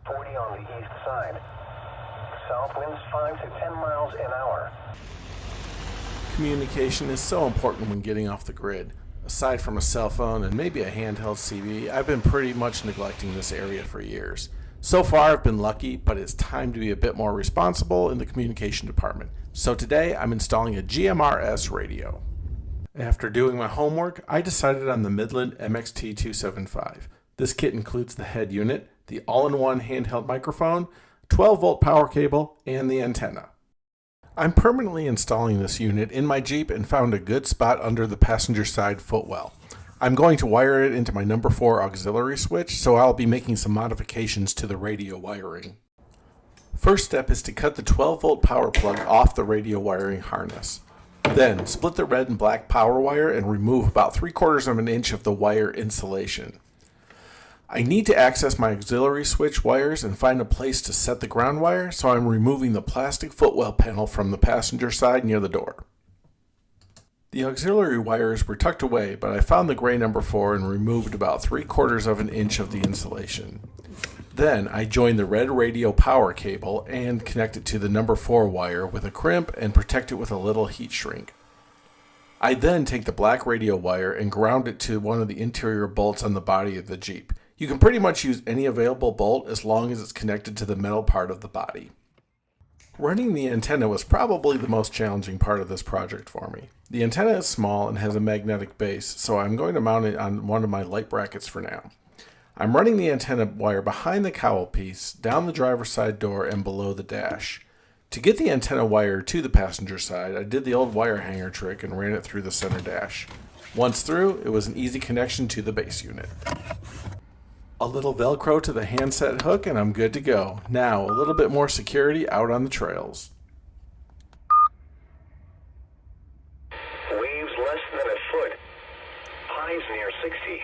40 on the east side. South winds 5 to 10 miles an hour. Communication is so important when getting off the grid. Aside from a cell phone and maybe a handheld CB, I've been pretty much neglecting this area for years. So far I've been lucky, but it's time to be a bit more responsible in the communication department. So today I'm installing a GMRS radio. After doing my homework, I decided on the Midland MXT275. This kit includes the head unit, the all-in-one handheld microphone, 12-volt power cable, and the antenna. I'm permanently installing this unit in my Jeep and found a good spot under the passenger side footwell. I'm going to wire it into my number 4 auxiliary switch, so I'll be making some modifications to the radio wiring. First step is to cut the 12-volt power plug off the radio wiring harness. Then, split the red and black power wire and remove about 3/4 of an inch of the wire insulation. I need to access my auxiliary switch wires and find a place to set the ground wire, so I'm removing the plastic footwell panel from the passenger side near the door. The auxiliary wires were tucked away, but I found the gray number 4 and removed about 3/4 of an inch of the insulation. Then I joined the red radio power cable and connect it to the number 4 wire with a crimp and protect it with a little heat shrink. I then take the black radio wire and ground it to one of the interior bolts on the body of the Jeep. You can pretty much use any available bolt as long as it's connected to the metal part of the body. Running the antenna was probably the most challenging part of this project for me. The antenna is small and has a magnetic base, so I'm going to mount it on one of my light brackets for now. I'm running the antenna wire behind the cowl piece, down the driver's side door, and below the dash. To get the antenna wire to the passenger side, I did the old wire hanger trick and ran it through the center dash. Once through, it was an easy connection to the base unit. A little Velcro to the handset hook and I'm good to go. Now, a little bit more security out on the trails. Waves less than a foot. Highs near 60.